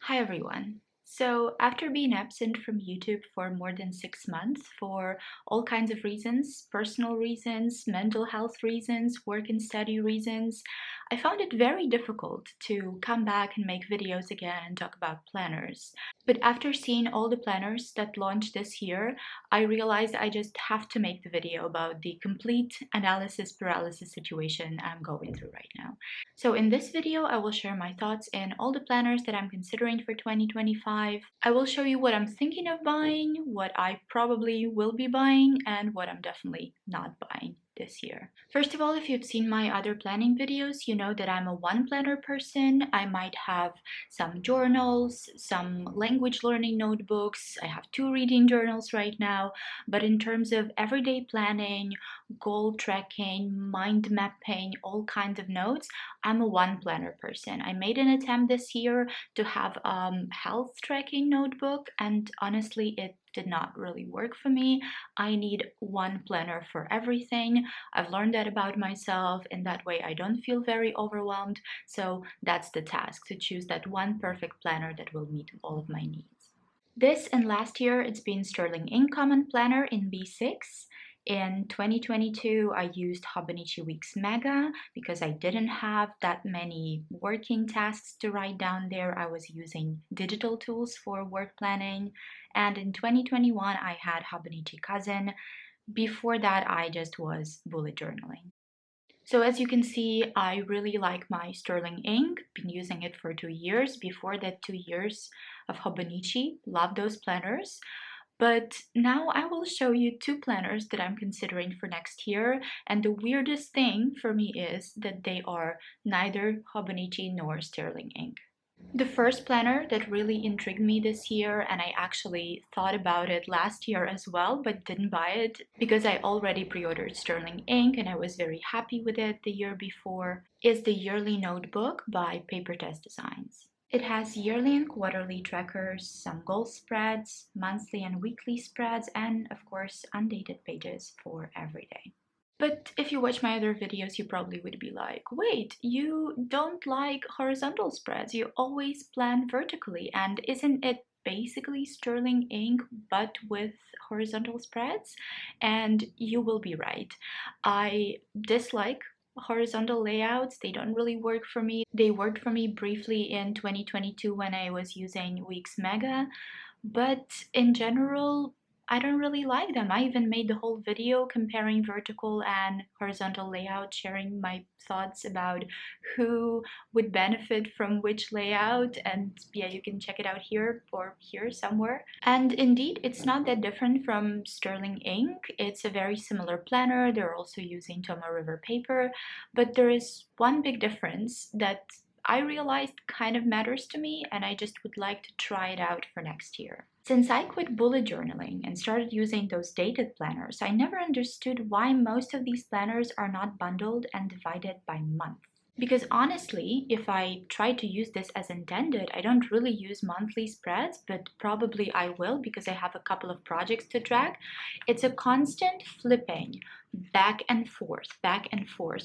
Hi everyone. So, after being absent from YouTube for more than 6 months for all kinds of reasons, personal reasons, mental health reasons, work and study reasons, I found it very difficult to come back and make videos again and talk about planners. But after seeing all the planners that launched this year, I realized I just have to make the video about the complete analysis paralysis situation I'm going through right now. So in this video, I will share my thoughts in all the planners that I'm considering for 2025. I will show you what I'm thinking of buying, what I probably will be buying, and what I'm definitely not buying this year. First of all, if you've seen my other planning videos, you know that I'm a one planner person. I might have some journals, some language learning notebooks. I have 2 reading journals right now. But in terms of everyday planning, goal tracking, mind mapping, all kinds of notes, I'm a one planner person. I made an attempt this year to have a health tracking notebook, and honestly, it did not really work for me. I need one planner for everything. I've learned that about myself, and that way I don't feel very overwhelmed. So that's the task, to choose that one perfect planner that will meet all of my needs. This and last year, it's been Sterling Ink Common Planner in B6. In 2022, I used Hobonichi Weeks Mega because I didn't have that many working tasks to write down there. I was using digital tools for work planning. And in 2021, I had Hobonichi Cousin. Before that, I just was bullet journaling. So as you can see, I really like my Sterling ink. Been using it for 2 years. Before that, 2 years of Hobonichi. Love those planners. But now I will show you 2 planners that I'm considering for next year. And the weirdest thing for me is that they are neither Hobonichi nor Sterling ink. The first planner that really intrigued me this year, and I actually thought about it last year as well, but didn't buy it because I already pre-ordered Sterling ink and I was very happy with it the year before, is the Yearly Notebook by Papertesss Designs. It has yearly and quarterly trackers, some goal spreads, monthly and weekly spreads, and of course undated pages for every day. But if you watch my other videos, you probably would be like, wait, you don't like horizontal spreads. You always plan vertically. And isn't it basically Sterling ink, but with horizontal spreads? And you will be right. I dislike horizontal layouts. They don't really work for me. They worked for me briefly in 2022 when I was using Weeks Mega. But in general, I don't really like them. I even made the whole video comparing vertical and horizontal layout, sharing my thoughts about who would benefit from which layout. And yeah, you can check it out here or here somewhere. And indeed, it's not that different from Sterling ink. It's a very similar planner. They're also using Tomoe River paper, but there is one big difference that I realized kind of matters to me, and I just would like to try it out for next year. Since I quit bullet journaling and started using those dated planners, I never understood why most of these planners are not bundled and divided by month. Because honestly, if I try to use this as intended, I don't really use monthly spreads, but probably I will because I have a couple of projects to track. It's a constant flipping back and forth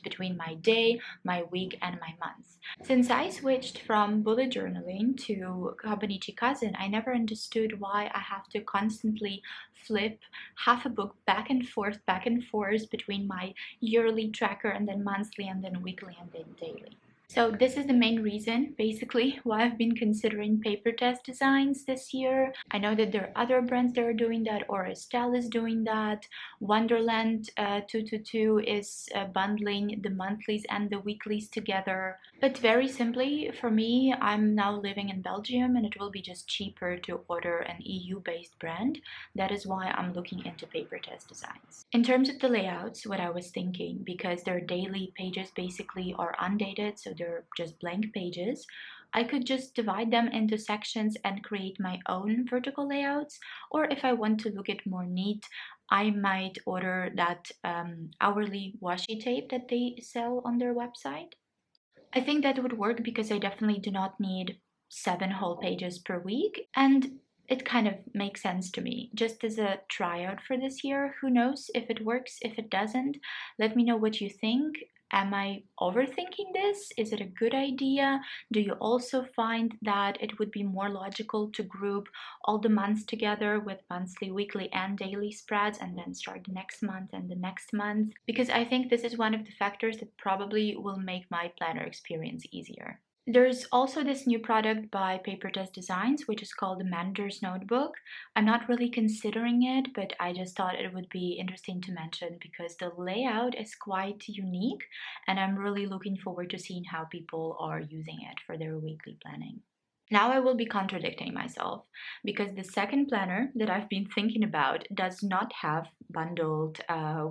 between my day, my week, and my month. Since I switched from bullet journaling to Hobonichi Cousin, I never understood why I have to constantly flip half a book back and forth between my yearly tracker and then monthly and then weekly and then daily. So this is the main reason, basically, why I've been considering Papertesss Designs this year. I know that there are other brands that are doing that, or Estelle is doing that. Wonderland 222 is bundling the monthlies and the weeklies together. But very simply, for me, I'm now living in Belgium and it will be just cheaper to order an EU-based brand. That is why I'm looking into Papertesss Designs. In terms of the layouts, what I was thinking, because their daily pages basically are undated, so they're just blank pages, I could just divide them into sections and create my own vertical layouts. Or if I want to look it more neat, I might order that hourly washi tape that they sell on their website. I think that would work because I definitely do not need 7 whole pages per week, and it kind of makes sense to me. Just as a tryout for this year, who knows if it works, if it doesn't, let me know what you think. Am I overthinking this? Is it a good idea? Do you also find that it would be more logical to group all the months together with monthly, weekly, and daily spreads and then start the next month and the next month? Because I think this is one of the factors that probably will make my planner experience easier. There's also this new product by Papertesss Designs, which is called the Manager's Notebook. I'm not really considering it, but I just thought it would be interesting to mention because the layout is quite unique, and I'm really looking forward to seeing how people are using it for their weekly planning. Now I will be contradicting myself because the second planner that I've been thinking about does not have bundled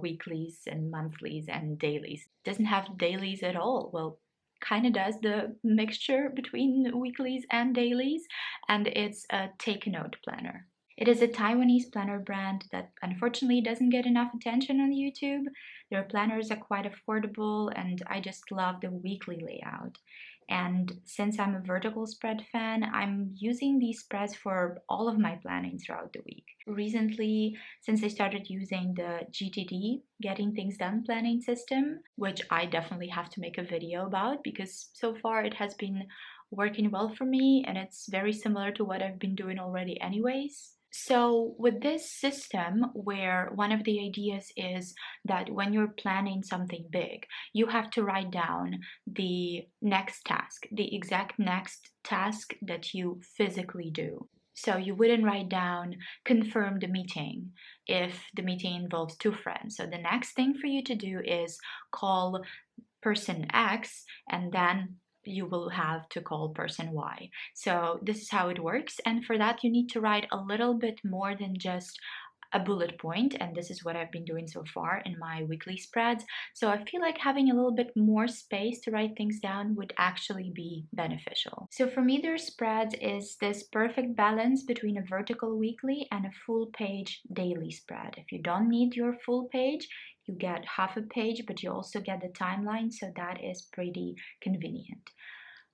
weeklies and monthlies and dailies. It doesn't have dailies at all. Well, kind of does the mixture between weeklies and dailies, and it's a take note planner. It is a Taiwanese planner brand that unfortunately doesn't get enough attention on YouTube. Their planners are quite affordable, and I just love the weekly layout. And since I'm a vertical spread fan, I'm using these spreads for all of my planning throughout the week. Recently, since I started using the GTD, Getting Things Done planning system, which I definitely have to make a video about because so far it has been working well for me and it's very similar to what I've been doing already anyways. So, with this system, where one of the ideas is that when you're planning something big, you have to write down the next task, the exact next task that you physically do. So, you wouldn't write down confirm the meeting if the meeting involves two friends. So, the next thing for you to do is call person X and then you will have to call person Y. So this is how it works. And for that, you need to write a little bit more than just a bullet point, and this is what I've been doing so far in my weekly spreads. So I feel like having a little bit more space to write things down would actually be beneficial. So for me, their spreads is this perfect balance between a vertical weekly and a full page daily spread. If you don't need your full page, you get half a page, but you also get the timeline, so that is pretty convenient.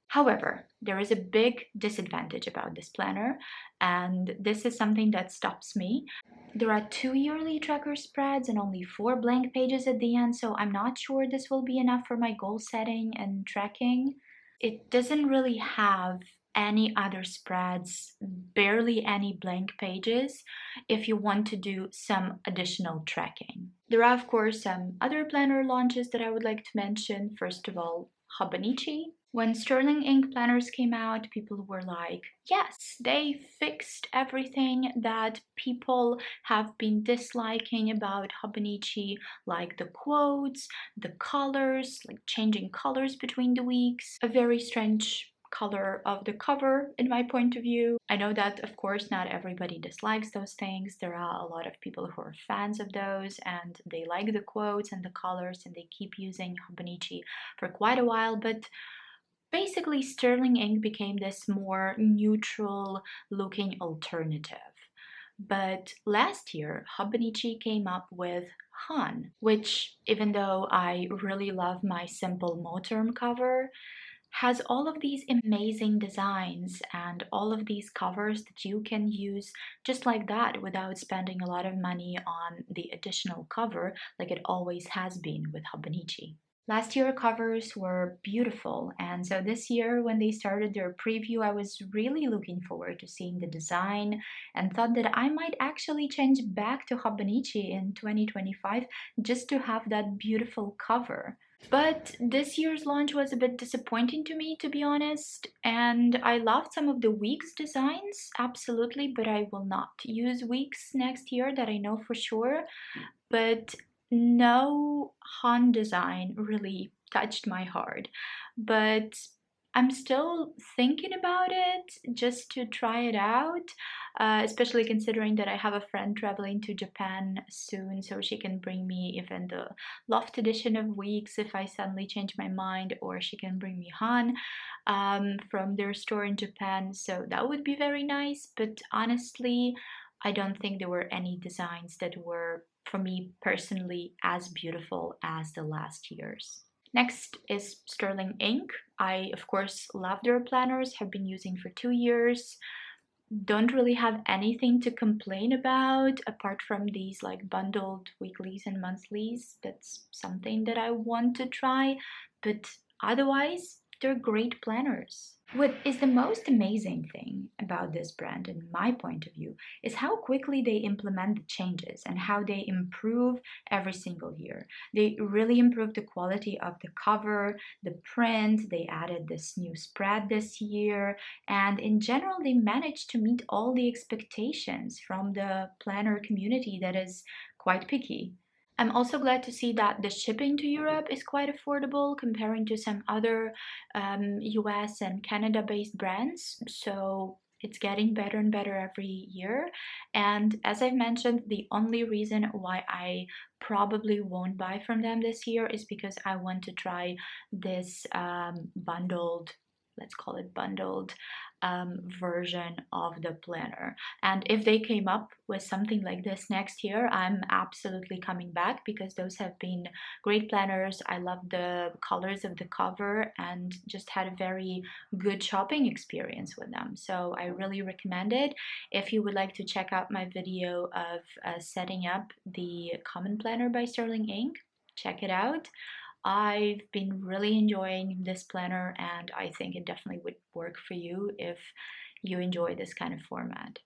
However, there is a big disadvantage about this planner, and this is something that stops me. There are 2 yearly tracker spreads and only 4 blank pages at the end, so I'm not sure this will be enough for my goal setting and tracking. It doesn't really have any other spreads, barely any blank pages if you want to do some additional tracking. There are, of course, some other planner launches that I would like to mention. First of all, Hobonichi. When Sterling ink planners came out, people were like, yes, they fixed everything that people have been disliking about Hobonichi, like the quotes, the colors, like changing colors between the weeks, a very strange color of the cover in my point of view. I know that of course not everybody dislikes those things. There are a lot of people who are fans of those and they like the quotes and the colors and they keep using Hobonichi for quite a while, but basically Sterling ink became this more neutral looking alternative. But last year, Hobonichi came up with Han, which, even though I really love my simple Moterm cover, has all of these amazing designs and all of these covers that you can use just like that without spending a lot of money on the additional cover like it always has been with Hobonichi. Last year covers were beautiful, and so this year when they started their preview, I was really looking forward to seeing the design and thought that I might actually change back to Hobonichi in 2025 just to have that beautiful cover. But this year's launch was a bit disappointing to me, to be honest, and I loved some of the Weeks designs, absolutely, but I will not use Weeks next year, that I know for sure. But no Han design really touched my heart. But I'm still thinking about it just to try it out, especially considering that I have a friend traveling to Japan soon, so she can bring me even the Loft edition of Weeks if I suddenly change my mind, or she can bring me Han from their store in Japan, so that would be very nice. But honestly, I don't think there were any designs that were, for me personally, as beautiful as the last year's. Next is Sterling ink. I, of course, love their planners, have been using for 2 years. don't really have anything to complain about apart from these like bundled weeklies and monthlies. That's something that I want to try, but otherwise, they're great planners. What is the most amazing thing about this brand, in my point of view, is how quickly they implement the changes and how they improve every single year. They really improved the quality of the cover, the print, they added this new spread this year, and in general, they managed to meet all the expectations from the planner community that is quite picky. I'm also glad to see that the shipping to Europe is quite affordable comparing to some other US and Canada based brands. So it's getting better and better every year. And as I've mentioned, the only reason why I probably won't buy from them this year is because I want to try this bundled, let's call it bundled version of the planner. And if they came up with something like this next year, I'm absolutely coming back because those have been great planners. I love the colors of the cover and just had a very good shopping experience with them. So I really recommend it. If you would like to check out my video of setting up the Common Planner by Sterling Inc., check it out. I've been really enjoying this planner and I think it definitely would work for you if you enjoy this kind of format.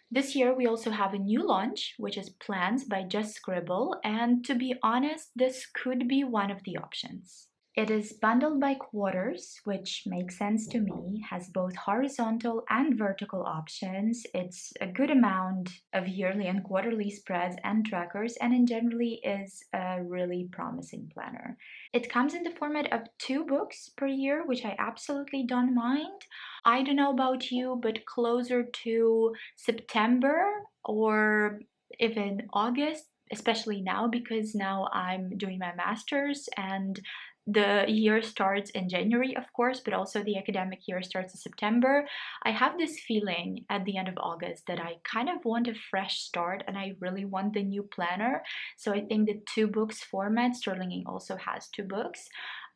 This year we also have a new launch, which is Plans by JustScribble, and to be honest, this could be one of the options. It is bundled by quarters, which makes sense to me, has both horizontal and vertical options. It's a good amount of yearly and quarterly spreads and trackers, and in generally is a really promising planner. It comes in the format of 2 books per year, which I absolutely don't mind. I don't know about you, but closer to September or even August, especially now because now I'm doing my master's and the year starts in January, of course, but also the academic year starts in September. I have this feeling at the end of August that I kind of want a fresh start and I really want the new planner. So I think the 2 books format, Sterling also has 2 books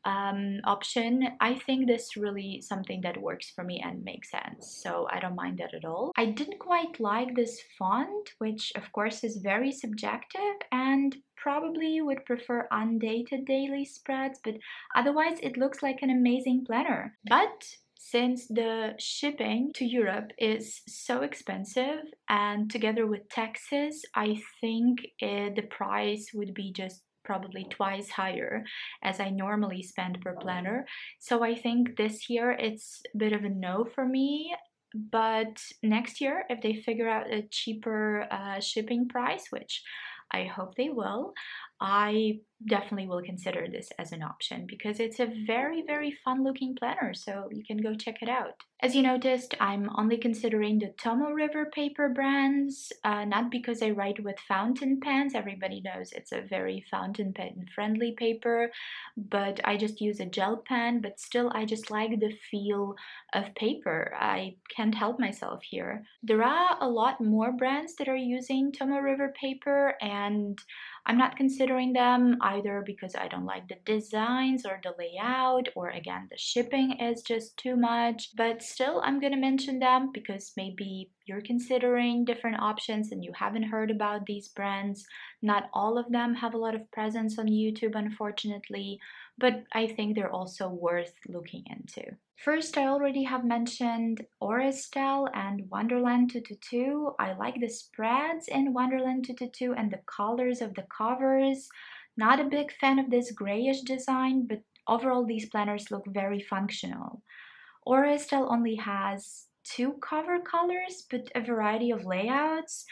option. I think this really something that works for me and makes sense. So I don't mind that at all. I didn't quite like this font, which of course is very subjective and probably would prefer undated daily spreads, but otherwise it looks like an amazing planner. But since the shipping to Europe is so expensive and together with taxes, I think the price would be just probably twice higher as I normally spend per planner. So I think this year it's a bit of a no for me. But next year, if they figure out a cheaper shipping price, which I hope they will, I definitely will consider this as an option because it's a very, very fun looking planner. So you can go check it out. As you noticed, I'm only considering the Tomo River paper brands, not because I write with fountain pens. Everybody knows it's a very fountain pen friendly paper, but I just use a gel pen, but still I just like the feel of paper. I can't help myself here. There are a lot more brands that are using Tomo River paper and I'm not considering them either because I don't like the designs or the layout, or again, the shipping is just too much. But still, I'm gonna mention them because maybe you're considering different options and you haven't heard about these brands. Not all of them have a lot of presence on YouTube, unfortunately, but I think they're also worth looking into. First, I already have mentioned Estelle and Wonderland 222. I like the spreads in Wonderland 222 and the colors of the covers. Not a big fan of this grayish design, but overall these planners look very functional. Estelle only has 2 cover colors, but a variety of layouts.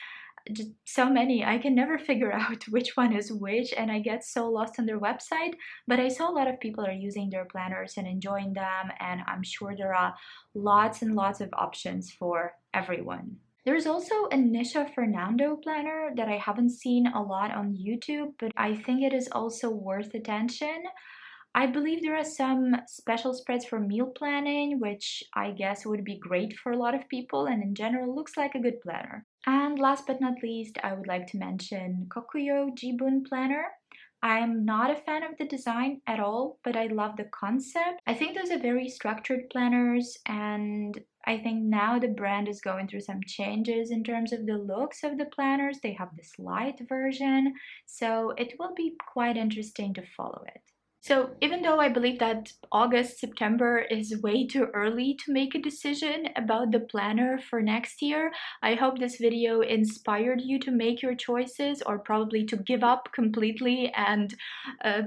Just so many, I can never figure out which one is which, and I get so lost on their website. But I saw a lot of people are using their planners and enjoying them, and I'm sure there are lots and lots of options for everyone. There's also a Nisha Fernando planner that I haven't seen a lot on YouTube, but I think it is also worth attention. I believe there are some special spreads for meal planning, which I guess would be great for a lot of people and in general looks like a good planner. And last but not least, I would like to mention Kokuyo Jibun Planner. I'm not a fan of the design at all, but I love the concept. I think those are very structured planners, and I think now the brand is going through some changes in terms of the looks of the planners. They have this light version, so it will be quite interesting to follow it. So even though I believe that August, September is way too early to make a decision about the planner for next year, I hope this video inspired you to make your choices, or probably to give up completely and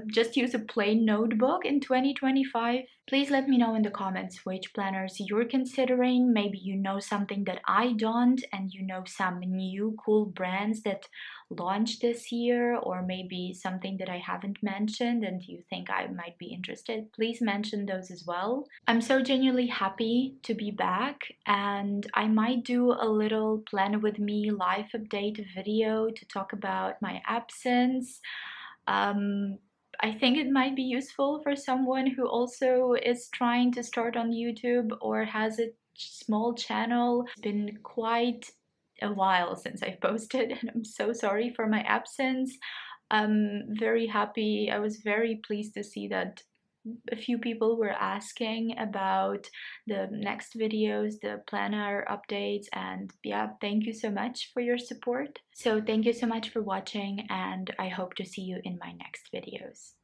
just use a plain notebook in 2025. Please let me know in the comments which planners you're considering. Maybe you know something that I don't, and you know some new cool brands that launched this year, or maybe something that I haven't mentioned and you think I might be interested. Please mention those as well. I'm so genuinely happy to be back, and I might do a little plan with me live update video to talk about my absence. I think it might be useful for someone who also is trying to start on YouTube or has a small channel. It's been quite a while since I've posted, and I'm so sorry for my absence. I'm very happy. I was very pleased to see that a few people were asking about the next videos, the planner updates, and yeah, thank you so much for your support. So thank you so much for watching, and I hope to see you in my next videos.